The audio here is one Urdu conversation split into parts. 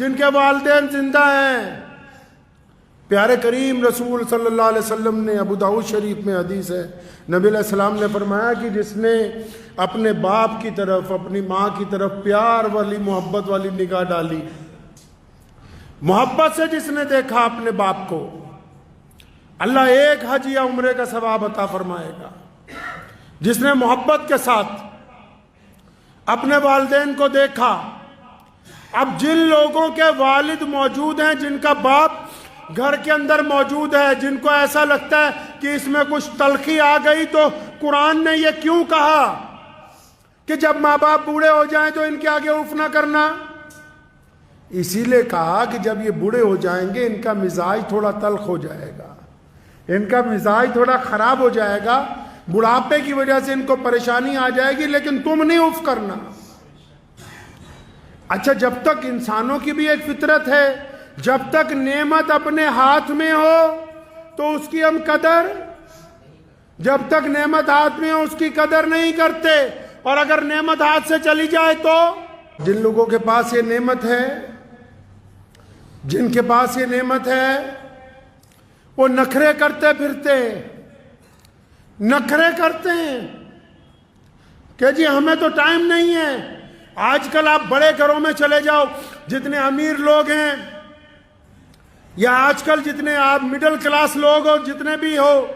جن کے والدین زندہ ہیں۔ پیارے کریم رسول صلی اللہ علیہ وسلم نے، ابو داؤد شریف میں حدیث ہے، نبی علیہ السلام نے فرمایا کہ جس نے اپنے باپ کی طرف، اپنی ماں کی طرف پیار والی، محبت والی نگاہ ڈالی، محبت سے جس نے دیکھا اپنے باپ کو، اللہ ایک حج یا عمرے کا ثواب عطا فرمائے گا۔ جس نے محبت کے ساتھ اپنے والدین کو دیکھا، اب جن لوگوں کے والد موجود ہیں، جن کا باپ گھر کے اندر موجود ہے، جن کو ایسا لگتا ہے کہ اس میں کچھ تلخی آ گئی، تو قرآن نے یہ کیوں کہا کہ جب ماں باپ بوڑھے ہو جائیں تو ان کے آگے اف نہ کرنا؟ اسی لیے کہا کہ جب یہ بوڑھے ہو جائیں گے ان کا مزاج تھوڑا تلخ ہو جائے گا، ان کا مزاج تھوڑا خراب ہو جائے گا، بڑھاپے کی وجہ سے ان کو پریشانی آ جائے گی، لیکن تم نہیں اف کرنا۔ اچھا، جب تک انسانوں کی بھی ایک فطرت ہے، جب تک نعمت اپنے ہاتھ میں ہو تو اس کی ہم قدر، جب تک نعمت ہاتھ میں ہو اس کی قدر نہیں کرتے، اور اگر نعمت ہاتھ سے چلی جائے تو جن لوگوں کے پاس یہ نعمت ہے، جن کے پاس یہ نعمت ہے، وہ نخرے کرتے پھرتے، نخرے کرتے ہیں کہ جی ہمیں تو ٹائم نہیں ہے۔ آج کل آپ بڑے گھروں میں چلے جاؤ، جتنے امیر لوگ ہیں، یا آج کل جتنے آپ مڈل کلاس لوگ ہو، جتنے بھی ہو،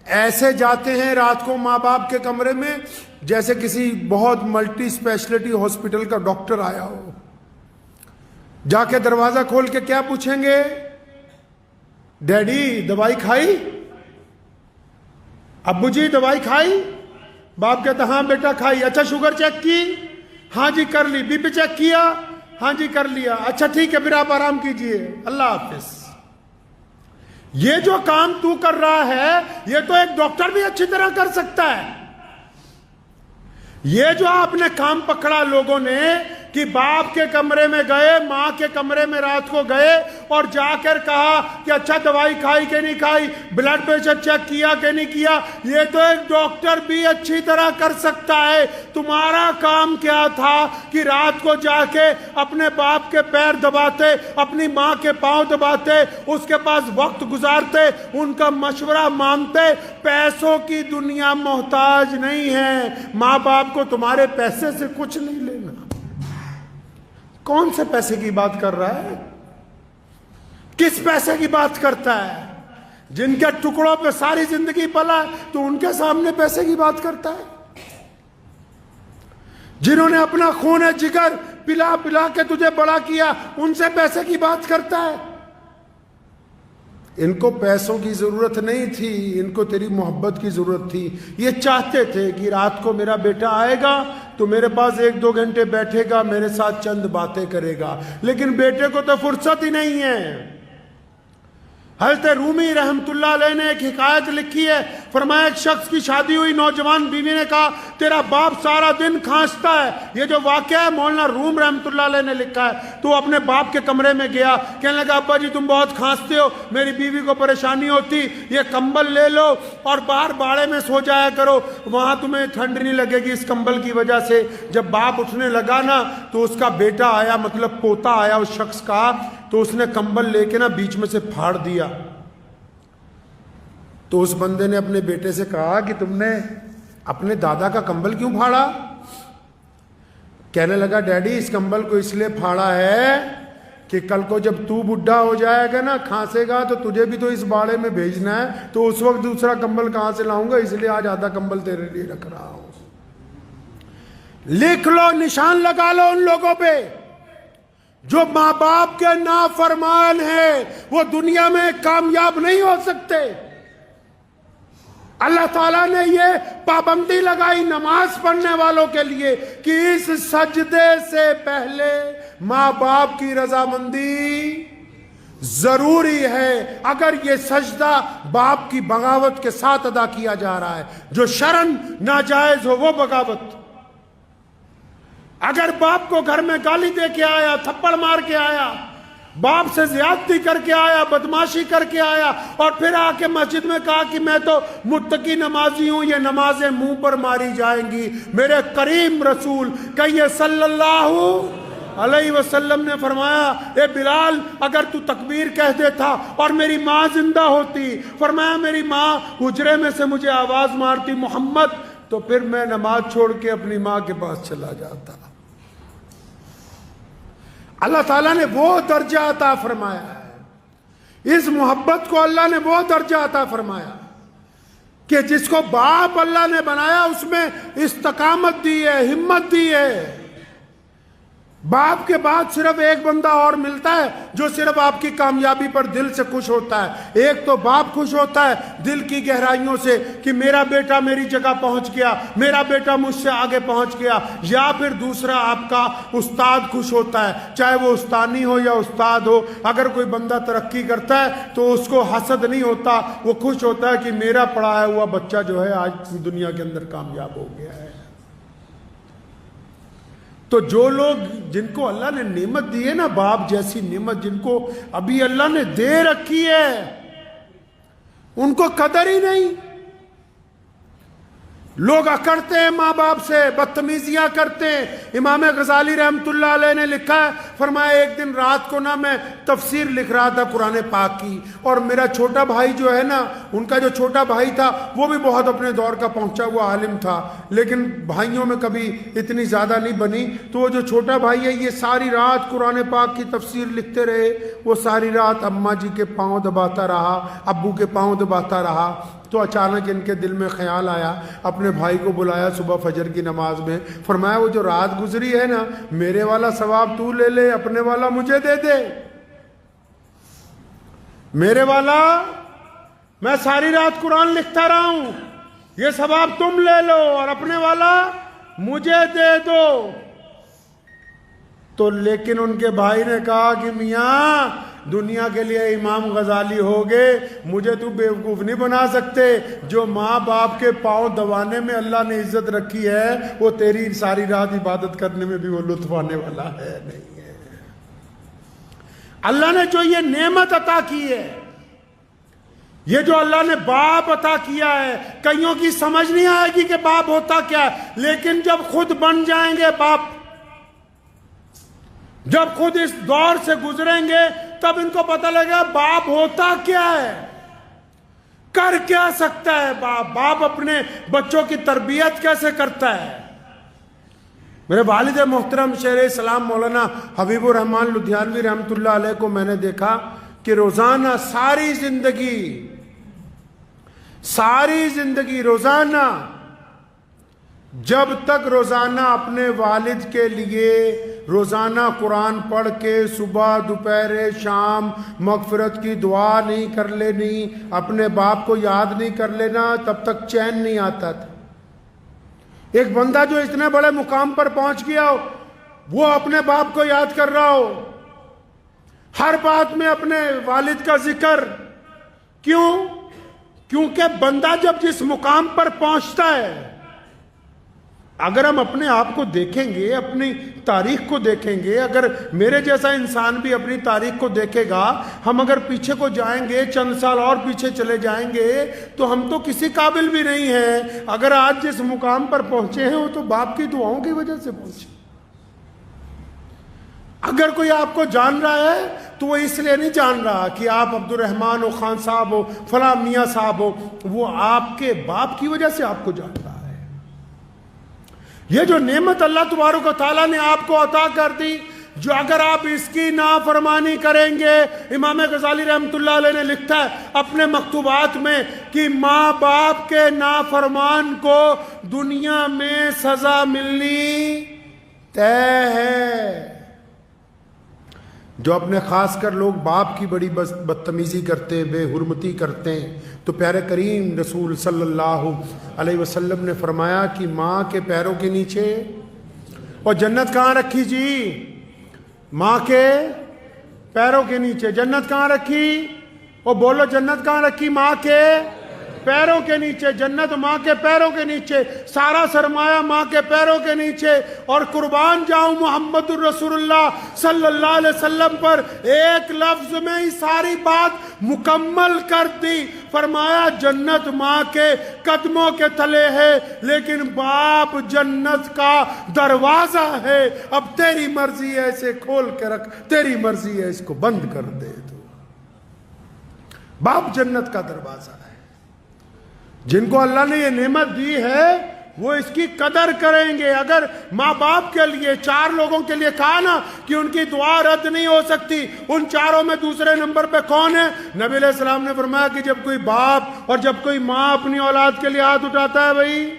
ایسے جاتے ہیں رات کو ماں باپ کے کمرے میں جیسے کسی بہت ملٹی اسپیشلٹی ہاسپٹل کا ڈاکٹر آیا ہو۔ جا کے دروازہ کھول کے کیا پوچھیں گے؟ ڈیڈی دوائی کھائی؟ ابو جی دوائی کھائی؟ باپ کہتا ہاں بیٹا کھائی۔ اچھا شوگر چیک کی؟ ہاں جی کر لی۔ بی پی چیک کیا؟ ہاں جی کر لیا۔ اچھا ٹھیک ہے پھر آپ آرام کیجئے، اللہ حافظ۔ یہ جو کام تو کر رہا ہے یہ تو ایک ڈاکٹر بھی اچھی طرح کر سکتا ہے۔ یہ جو آپ نے کام پکڑا لوگوں نے کہ باپ کے کمرے میں گئے، ماں کے کمرے میں رات کو گئے اور جا کر کہا کہ اچھا دوائی کھائی کہ نہیں کھائی، بلڈ پریشر چیک کیا کہ نہیں کیا، یہ تو ایک ڈاکٹر بھی اچھی طرح کر سکتا ہے۔ تمہارا کام کیا تھا کہ رات کو جا کے اپنے باپ کے پیر دباتے، اپنی ماں کے پاؤں دباتے، اس کے پاس وقت گزارتے، ان کا مشورہ مانتے۔ پیسوں کی دنیا محتاج نہیں ہے، ماں باپ کو تمہارے پیسے سے کچھ نہیں لینا۔ کون سے پیسے کی بات کر رہا ہے؟ کس پیسے کی بات کرتا ہے؟ جن کے ٹکڑوں پہ ساری زندگی پلا ہے تو ان کے سامنے پیسے کی بات کرتا ہے؟ جنہوں نے اپنا خون جگر پلا پلا کے تجھے بڑا کیا ان سے پیسے کی بات کرتا ہے؟ ان کو پیسوں کی ضرورت نہیں تھی، ان کو تیری محبت کی ضرورت تھی۔ یہ چاہتے تھے کہ رات کو میرا بیٹا آئے گا تو میرے پاس 1-2 گھنٹے بیٹھے گا، میرے ساتھ چند باتیں کرے گا، لیکن بیٹے کو تو فرصت ہی نہیں ہے۔ حضرت رومی رحمت اللہ علیہ نے ایک حکایت لکھی ہے، فرمایا ایک شخص کی شادی ہوئی، نوجوان بیوی نے کہا تیرا باپ سارا دن کھانستا ہے۔ یہ جو واقعہ ہے مولانا روم رحمت اللہ علیہ نے لکھا ہے۔ تو اپنے باپ کے کمرے میں گیا، کہنے لگا ابا جی تم بہت کھانستے ہو، میری بیوی کو پریشانی ہوتی، یہ کمبل لے لو اور باہر باڑے میں سو جایا کرو، وہاں تمہیں ٹھنڈ نہیں لگے گی اس کمبل کی وجہ سے۔ جب باپ اٹھنے لگا نا تو اس کا بیٹا آیا، مطلب پوتا آیا اس شخص کا، تو اس نے کمبل لے کے نا بیچ میں سے پھاڑ دیا۔ تو اس بندے نے اپنے بیٹے سے کہا کہ تم نے اپنے دادا کا کمبل کیوں پھاڑا؟ کہنے لگا ڈیڈی اس کمبل کو اس لیے پھاڑا ہے کہ کل کو جب تو بڈھا ہو جائے گا نا، کھانسے گا، تو تجھے بھی تو اس باڑے میں بھیجنا ہے، تو اس وقت دوسرا کمبل کہاں سے لاؤں گا، اس لیے آج آدھا کمبل تیرے لیے رکھ رہا ہوں۔ لکھ لو، نشان لگا لو ان لوگوں پہ جو ماں باپ کے نافرمان ہیں، وہ دنیا میں کامیاب نہیں ہو سکتے۔ اللہ تعالیٰ نے یہ پابندی لگائی نماز پڑھنے والوں کے لیے کہ اس سجدے سے پہلے ماں باپ کی رضامندی ضروری ہے۔ اگر یہ سجدہ باپ کی بغاوت کے ساتھ ادا کیا جا رہا ہے، جو شرعاً ناجائز ہو وہ بغاوت۔ اگر باپ کو گھر میں گالی دے کے آیا، تھپڑ مار کے آیا، باپ سے زیادتی کر کے آیا، بدماشی کر کے آیا، اور پھر آ کے مسجد میں کہا کہ میں تو متقی نمازی ہوں، یہ نمازیں منہ پر ماری جائیں گی۔ میرے کریم رسول کہیے صلی اللہ علیہ وسلم نے فرمایا اے بلال اگر تو تکبیر کہہ دیتا اور میری ماں زندہ ہوتی، فرمایا میری ماں حجرے میں سے مجھے آواز مارتی محمد، تو پھر میں نماز چھوڑ کے اپنی ماں کے پاس چلا جاتا۔ اللہ تعالیٰ نے وہ درجہ عطا فرمایا ہے، اس محبت کو اللہ نے وہ درجہ عطا فرمایا کہ جس کو باپ اللہ نے بنایا اس میں استقامت دی ہے، ہمت دی ہے۔ باپ کے بعد صرف ایک بندہ اور ملتا ہے جو صرف آپ کی کامیابی پر دل سے خوش ہوتا ہے۔ ایک تو باپ خوش ہوتا ہے دل کی گہرائیوں سے کہ میرا بیٹا میری جگہ پہنچ گیا، میرا بیٹا مجھ سے آگے پہنچ گیا، یا پھر دوسرا آپ کا استاد خوش ہوتا ہے، چاہے وہ استانی ہو یا استاد ہو۔ اگر کوئی بندہ ترقی کرتا ہے تو اس کو حسد نہیں ہوتا، وہ خوش ہوتا ہے کہ میرا پڑھایا ہوا بچہ جو ہے آج دنیا کے اندر کامیاب ہو گیا ہے۔ تو جو لوگ جن کو اللہ نے نعمت دی ہے نا، باپ جیسی نعمت جن کو ابھی اللہ نے دے رکھی ہے، ان کو قدر ہی نہیں۔ لوگ اکڑتے ہیں ماں باپ سے، بدتمیزیاں کرتے ہیں۔ امام غزالی رحمۃ اللہ علیہ نے لکھا ہے، فرمایا ایک دن رات کو نا میں تفسیر لکھ رہا تھا قرآن پاک کی، اور میرا چھوٹا بھائی جو ہے نا، ان کا جو چھوٹا بھائی تھا وہ بھی بہت اپنے دور کا پہنچا ہوا عالم تھا، لیکن بھائیوں میں کبھی اتنی زیادہ نہیں بنی۔ تو وہ جو چھوٹا بھائی ہے یہ ساری رات قرآن پاک کی تفسیر لکھتے رہے، وہ ساری رات اماں جی کے پاؤں دباتا رہا، ابو کے پاؤں دباتا رہا۔ تو اچانک ان کے دل میں خیال آیا، اپنے بھائی کو بلایا صبح فجر کی نماز میں، فرمایا وہ جو رات گزری ہے نا، میرے والا ثواب تو لے لے، اپنے والا مجھے دے دے۔ میرے والا میں ساری رات قرآن لکھتا رہا ہوں، یہ ثواب تم لے لو، اور اپنے والا مجھے دے دو۔ تو لیکن ان کے بھائی نے کہا کہ میاں دنیا کے لیے امام غزالی ہوگے، مجھے تو بیوقوف نہیں بنا سکتے۔ جو ماں باپ کے پاؤں دبانے میں اللہ نے عزت رکھی ہے، وہ تیری ساری رات عبادت کرنے میں بھی وہ لطف آنے والا ہے نہیں ہے۔ اللہ نے جو یہ نعمت عطا کی ہے، یہ جو اللہ نے باپ عطا کیا ہے، کئیوں کی سمجھ نہیں آئے گی کہ باپ ہوتا کیا ہے، لیکن جب خود بن جائیں گے باپ، جب خود اس دور سے گزریں گے، تب ان کو پتہ لگے گا باپ ہوتا کیا ہے، کر کیا سکتا ہے باپ، باپ اپنے بچوں کی تربیت کیسے کرتا ہے۔ میرے والد محترم شیخ اسلام مولانا حبیب الرحمن لدھیانوی رحمۃ اللہ علیہ کو میں نے دیکھا کہ روزانہ ساری زندگی روزانہ، جب تک روزانہ اپنے والد کے لیے روزانہ قرآن پڑھ کے صبح دوپہر شام مغفرت کی دعا نہیں کر لینی، اپنے باپ کو یاد نہیں کر لینا، تب تک چین نہیں آتا تھا۔ ایک بندہ جو اتنے بڑے مقام پر پہنچ گیا ہو، وہ اپنے باپ کو یاد کر رہا ہو، ہر بات میں اپنے والد کا ذکر، کیوں؟ کیونکہ بندہ جب جس مقام پر پہنچتا ہے، اگر ہم اپنے آپ کو دیکھیں گے، اپنی تاریخ کو دیکھیں گے، اگر میرے جیسا انسان بھی اپنی تاریخ کو دیکھے گا، ہم اگر پیچھے کو جائیں گے، چند سال اور پیچھے چلے جائیں گے، تو ہم تو کسی قابل بھی نہیں ہیں۔ اگر آج جس مقام پر پہنچے ہیں وہ تو باپ کی دعاؤں کی وجہ سے پہنچے۔ اگر کوئی آپ کو جان رہا ہے تو وہ اس لیے نہیں جان رہا کہ آپ عبد الرحمن ہو، خان صاحب ہو، فلاں میاں صاحب ہو، وہ آپ کے باپ کی وجہ سے آپ کو جان رہا ہے۔ یہ جو نعمت اللہ تبارک و تعالیٰ نے آپ کو عطا کر دی، جو اگر آپ اس کی نافرمانی کریں گے، امام غزالی رحمۃ اللہ علیہ نے لکھتا ہے اپنے مکتوبات میں کہ ماں باپ کے نافرمان کو دنیا میں سزا ملنی طے ہے۔ جو اپنے خاص کر لوگ باپ کی بڑی بدتمیزی کرتے ہیں، بے حرمتی کرتے ہیں، تو پیارے کریم رسول صلی اللہ علیہ وسلم نے فرمایا کہ ماں کے پیروں کے نیچے، اور جنت کہاں رکھی جی؟ ماں کے پیروں کے نیچے۔ جنت کہاں رکھی؟ اور بولو جنت کہاں رکھی؟ ماں کے پیروں کے نیچے، جنت ماں کے پیروں کے نیچے، سارا سرمایہ ماں کے پیروں کے نیچے، اور قربان جاؤں محمد الرسول اللہ صلی اللہ علیہ وسلم پر، ایک لفظ میں ہی ساری بات مکمل کر دی۔ فرمایا جنت ماں کے قدموں کے تلے ہے، لیکن باپ جنت کا دروازہ ہے، اب تیری مرضی ہے اسے کھول کے رکھ، تیری مرضی ہے اس کو بند کر دے۔ تو باپ جنت کا دروازہ ہے۔ جن کو اللہ نے یہ نعمت دی ہے وہ اس کی قدر کریں گے۔ اگر ماں باپ کے لیے 4 لوگوں کے لیے کہا نا کہ ان کی دعا رد نہیں ہو سکتی، ان 4 میں دوسرے نمبر پہ کون ہے؟ نبی علیہ السلام نے فرمایا کہ جب کوئی باپ اور جب کوئی ماں اپنی اولاد کے لیے ہاتھ اٹھاتا ہے، بھائی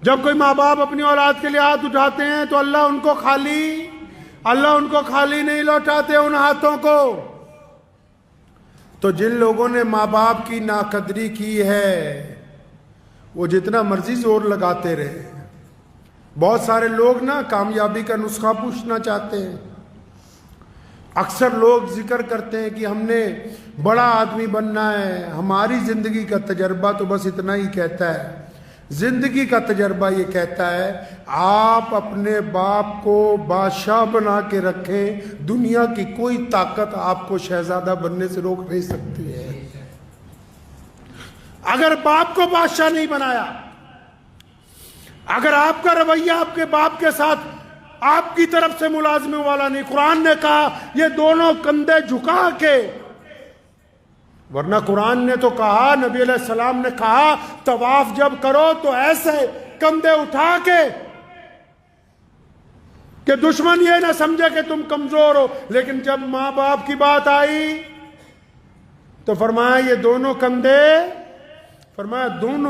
جب کوئی ماں باپ اپنی اولاد کے لیے ہاتھ اٹھاتے ہیں تو اللہ ان کو خالی نہیں لوٹاتے ان ہاتھوں کو۔ تو جن لوگوں نے ماں باپ کی ناقدری کی ہے وہ جتنا مرضی زور لگاتے رہے۔ بہت سارے لوگ نا کامیابی کا نسخہ پوچھنا چاہتے ہیں۔ اکثر لوگ ذکر کرتے ہیں کہ ہم نے بڑا آدمی بننا ہے، ہماری زندگی کا تجربہ تو بس اتنا ہی کہتا ہے۔ زندگی کا تجربہ یہ کہتا ہے آپ اپنے باپ کو بادشاہ بنا کے رکھیں، دنیا کی کوئی طاقت آپ کو شہزادہ بننے سے روک نہیں سکتی ہے۔ اگر باپ کو بادشاہ نہیں بنایا، اگر آپ کا رویہ آپ کے باپ کے ساتھ آپ کی طرف سے ملازموں والا نہیں، قرآن نے کہا یہ دونوں کندھے جھکا کے، ورنہ قرآن نے تو کہا، نبی علیہ السلام نے کہا طواف جب کرو تو ایسے کندھے اٹھا کے کہ دشمن یہ نہ سمجھے کہ تم کمزور ہو۔ لیکن جب ماں باپ کی بات آئی تو فرمایا یہ دونوں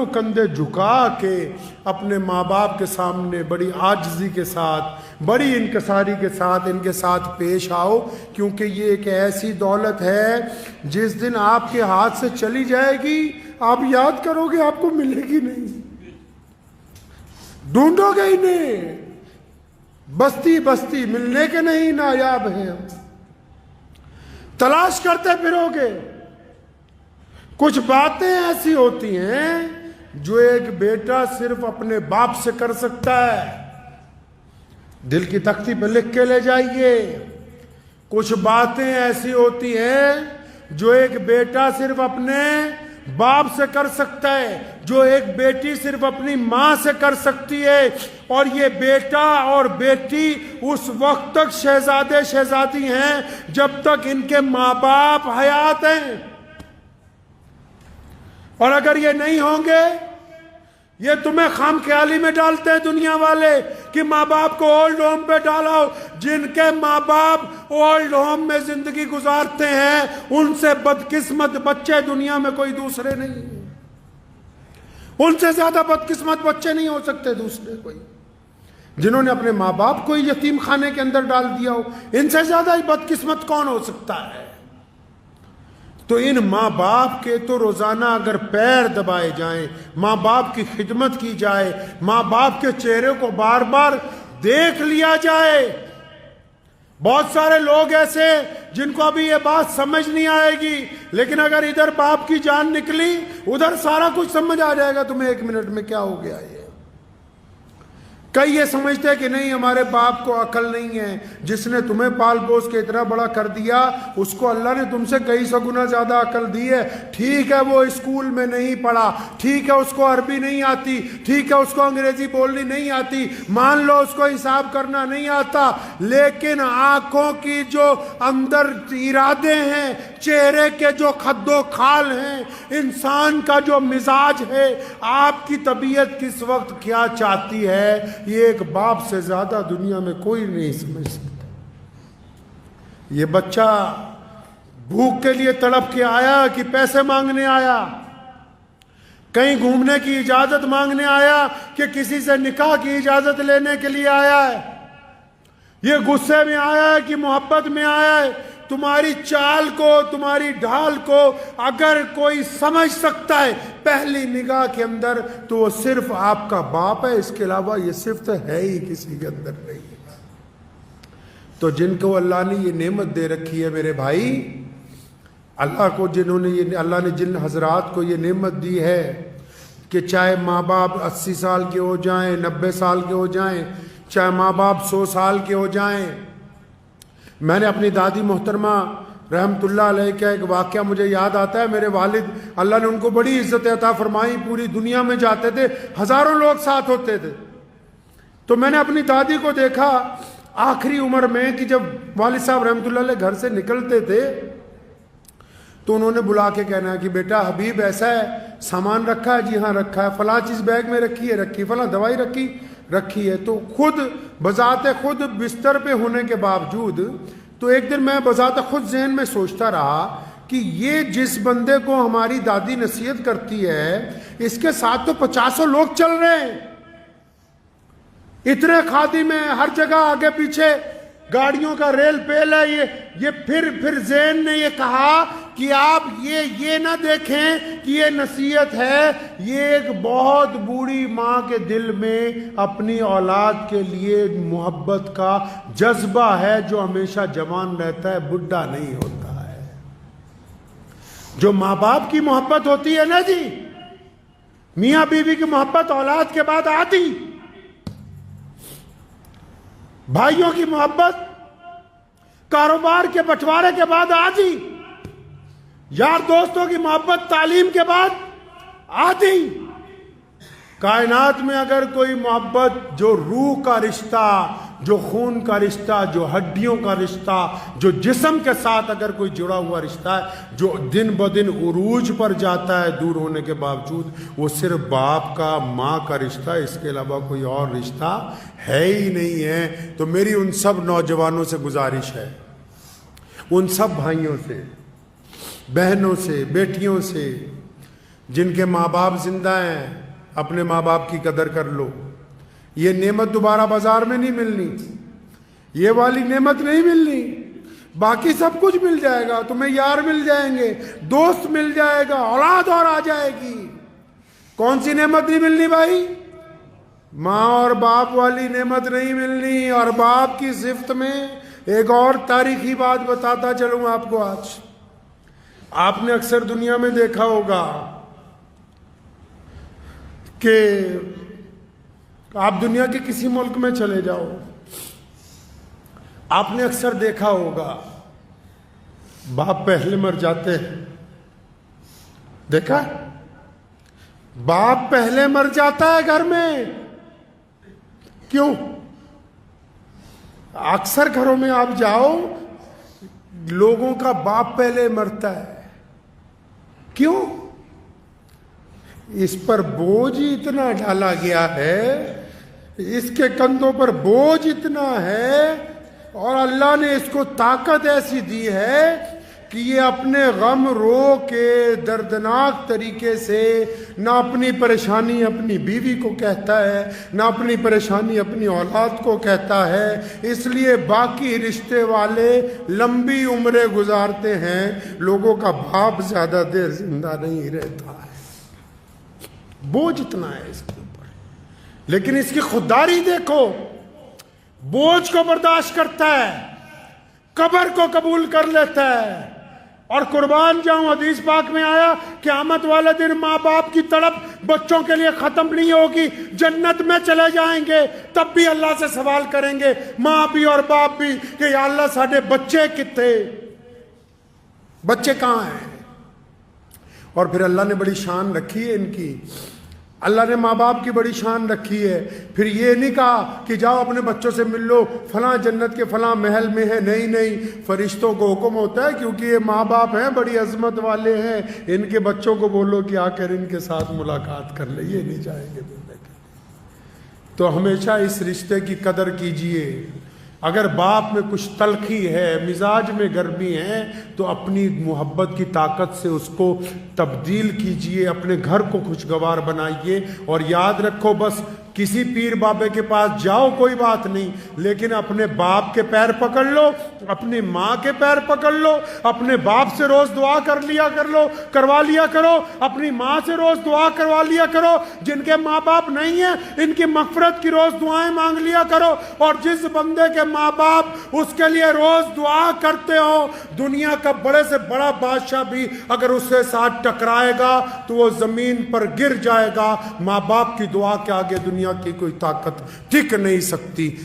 کندھے جھکا کے اپنے ماں باپ کے سامنے بڑی عاجزی کے ساتھ، بڑی انکساری کے ساتھ ان کے ساتھ پیش آؤ، کیونکہ یہ ایک ایسی دولت ہے جس دن آپ کے ہاتھ سے چلی جائے گی آپ یاد کرو گے آپ کو ملے گی نہیں، ڈھونڈو گے ہی نہیں، بستی بستی ملنے کے نہیں نایاب ہیں، تلاش کرتے پھرو گے۔ کچھ باتیں ایسی ہوتی ہیں جو ایک بیٹا صرف اپنے باپ سے کر سکتا ہے، دل کی تختی پہ لکھ کے لے جائیے۔ کچھ باتیں ایسی ہوتی ہیں جو ایک بیٹا صرف اپنے باپ سے کر سکتا ہے، جو ایک بیٹی صرف اپنی ماں سے کر سکتی ہے، اور یہ بیٹا اور بیٹی اس وقت تک شہزادے شہزادی ہیں جب تک ان کے ماں باپ حیات ہیں، اور اگر یہ نہیں ہوں گے، یہ تمہیں خام خیالی میں ڈالتے ہیں دنیا والے کہ ماں باپ کو اولڈ ہوم پہ ڈالاؤ۔ جن کے ماں باپ اولڈ ہوم میں زندگی گزارتے ہیں ان سے بدقسمت بچے دنیا میں کوئی دوسرے نہیں ہیں، ان سے زیادہ بدقسمت بچے نہیں ہو سکتے دوسرے کوئی، جنہوں نے اپنے ماں باپ کو یتیم خانے کے اندر ڈال دیا ہو، ان سے زیادہ بدقسمت کون ہو سکتا ہے؟ تو ان ماں باپ کے تو روزانہ اگر پیر دبائے جائیں، ماں باپ کی خدمت کی جائے، ماں باپ کے چہرے کو بار بار دیکھ لیا جائے۔ بہت سارے لوگ ایسے جن کو ابھی یہ بات سمجھ نہیں آئے گی، لیکن اگر ادھر باپ کی جان نکلی ادھر سارا کچھ سمجھ آ جائے گا تمہیں 1 منٹ میں کیا ہو گیا یہ۔ کئی یہ سمجھتے ہیں کہ نہیں ہمارے باپ کو عقل نہیں ہے، جس نے تمہیں پال پوس کے اتنا بڑا کر دیا اس کو اللہ نے تم سے کئی سو گنا زیادہ عقل دی ہے۔ ٹھیک ہے وہ اسکول میں نہیں پڑھا، ٹھیک ہے اس کو عربی نہیں آتی، ٹھیک ہے اس کو انگریزی بولنی نہیں آتی، مان لو اس کو حساب کرنا نہیں آتا، لیکن آنکھوں کی جو اندر ارادے ہیں، چہرے کے جو خد و خال ہیں، انسان کا جو مزاج ہے، آپ کی طبیعت کس وقت کیا چاہتی ہے، یہ ایک باپ سے زیادہ دنیا میں کوئی نہیں سمجھ سکتا۔ یہ بچہ بھوک کے لیے تڑپ کے آیا کہ پیسے مانگنے آیا، کہیں گھومنے کی اجازت مانگنے آیا کہ کسی سے نکاح کی اجازت لینے کے لیے آیا ہے، یہ غصے میں آیا ہے کہ محبت میں آیا ہے۔ تمہاری چال کو، تمہاری ڈھال کو اگر کوئی سمجھ سکتا ہے پہلی نگاہ کے اندر تو وہ صرف آپ کا باپ ہے، اس کے علاوہ یہ صفت ہے ہی کسی کے اندر نہیں۔ تو جن کو اللہ نے یہ نعمت دے رکھی ہے میرے بھائی، اللہ کو اللہ نے جن حضرات کو یہ نعمت دی ہے کہ چاہے ماں باپ 80 سال کے ہو جائیں، 90 سال کے ہو جائیں، چاہے ماں باپ 100 سال کے ہو جائیں. میں نے اپنی دادی محترمہ رحمت اللہ علیہ کا ایک واقعہ مجھے یاد آتا ہے. میرے والد، اللہ نے ان کو بڑی عزت عطا فرمائی، پوری دنیا میں جاتے تھے، ہزاروں لوگ ساتھ ہوتے تھے. تو میں نے اپنی دادی کو دیکھا آخری عمر میں کہ جب والد صاحب رحمت اللہ علیہ گھر سے نکلتے تھے تو انہوں نے بلا کے کہنا کہ بیٹا حبیب ایسا ہے، سامان رکھا ہے؟ جی ہاں رکھا ہے. فلاں چیز بیگ میں رکھی ہے؟ فلاں دوائی رکھی ہے. تو خود بذات خود بستر پہ ہونے کے باوجود، تو ایک دن میں بذات خود ذہن میں سوچتا رہا کہ یہ جس بندے کو ہماری دادی نصیحت کرتی ہے، اس کے ساتھ تو 50 لوگ چل رہے ہیں، اتنے خادم ہیں، ہر جگہ آگے پیچھے گاڑیوں کا ریل پیل ہے. یہ پھر ذہن نے یہ کہا کہ آپ یہ نہ دیکھیں کہ یہ نصیحت ہے، یہ ایک بہت بوڑھی ماں کے دل میں اپنی اولاد کے لیے محبت کا جذبہ ہے، جو ہمیشہ جوان رہتا ہے، بڈھا نہیں ہوتا ہے. جو ماں باپ کی محبت ہوتی ہے نا جی، میاں بیوی کی محبت اولاد کے بعد آتی، بھائیوں کی محبت کاروبار کے بٹوارے کے بعد آتی، یار دوستوں کی محبت تعلیم کے بعد آتی. کائنات میں اگر کوئی محبت جو روح کا رشتہ، جو خون کا رشتہ، جو ہڈیوں کا رشتہ، جو جسم کے ساتھ اگر کوئی جڑا ہوا رشتہ ہے، جو دن بدن عروج پر جاتا ہے دور ہونے کے باوجود، وہ صرف باپ کا، ماں کا رشتہ، اس کے علاوہ کوئی اور رشتہ ہے ہی نہیں ہے. تو میری ان سب نوجوانوں سے گزارش ہے، ان سب بھائیوں سے، بہنوں سے، بیٹیوں سے جن کے ماں باپ زندہ ہیں، اپنے ماں باپ کی قدر کر لو. یہ نعمت دوبارہ بازار میں نہیں ملنی، یہ والی نعمت نہیں ملنی. باقی سب کچھ مل جائے گا، تمہیں یار مل جائیں گے، دوست مل جائے گا، اولاد اور آ جائے گی. کون سی نعمت نہیں ملنی بھائی؟ ماں اور باپ والی نعمت نہیں ملنی. اور باپ کی صفت میں ایک اور تاریخی بات بتاتا چلوں آپ کو. آج آپ نے اکثر دنیا میں دیکھا ہوگا کہ آپ دنیا کے کسی ملک میں چلے جاؤ، آپ نے اکثر دیکھا ہوگا باپ پہلے مر جاتے ہیں. دیکھا؟ باپ پہلے مر جاتا ہے گھر میں. کیوں؟ اکثر گھروں میں آپ جاؤ، لوگوں کا باپ پہلے مرتا ہے. کیوں؟ اس پر بوجھ اتنا ڈالا گیا ہے، اس کے کندھوں پر بوجھ اتنا ہے، اور اللہ نے اس کو طاقت ایسی دی ہے کہ یہ اپنے غم رو کے دردناک طریقے سے نہ اپنی پریشانی اپنی بیوی کو کہتا ہے، نہ اپنی پریشانی اپنی اولاد کو کہتا ہے. اس لیے باقی رشتے والے لمبی عمریں گزارتے ہیں، لوگوں کا باپ زیادہ دیر زندہ نہیں رہتا ہے. بوجھ اتنا ہے اس کے اوپر. لیکن اس کی خودداری دیکھو، بوجھ کو برداشت کرتا ہے، قبر کو قبول کر لیتا ہے. اور قربان جاؤں، حدیث پاک میں آیا قیامت والے دن ماں باپ کی تڑپ بچوں کے لیے ختم نہیں ہوگی. جنت میں چلے جائیں گے تب بھی اللہ سے سوال کریں گے، ماں بھی اور باپ بھی، کہ یا اللہ ساڈے بچے کتنے، بچے کہاں ہیں؟ اور پھر اللہ نے بڑی شان رکھی ہے ان کی، اللہ نے ماں باپ کی بڑی شان رکھی ہے. پھر یہ نہیں کہا کہ جاؤ اپنے بچوں سے مل لو، فلاں جنت کے فلاں محل میں ہے. نہیں، فرشتوں کو حکم ہوتا ہے، کیونکہ یہ ماں باپ ہیں، بڑی عظمت والے ہیں، ان کے بچوں کو بولو کہ آ کر ان کے ساتھ ملاقات کر لے. یہ نہیں جائیں گے ملنے کے لیے. تو ہمیشہ اس رشتے کی قدر کیجئے. اگر باپ میں کچھ تلخی ہے، مزاج میں گرمی ہے، تو اپنی محبت کی طاقت سے اس کو تبدیل کیجئے، اپنے گھر کو خوشگوار بنائیے. اور یاد رکھو، بس کسی پیر بابے کے پاس جاؤ کوئی بات نہیں، لیکن اپنے باپ کے پیر پکڑ لو، اپنی ماں کے پیر پکڑ لو، اپنے باپ سے روز دعا کروا لیا کرو، اپنی ماں سے روز دعا کروا لیا کرو، جن کے ماں باپ نہیں ہیں ان کی مغفرت کی روز دعائیں مانگ لیا کرو، اور جس بندے کے ماں باپ اس کے لیے روز دعا کرتے ہو، دنیا کا بڑے سے بڑا بادشاہ بھی اگر اس سے ساتھ ٹکرائے گا تو وہ زمین پر گر جائے گا۔ ماں باپ کی دعا کے آگے دنیا کی کوئی طاقت ٹک نہیں سکتی۔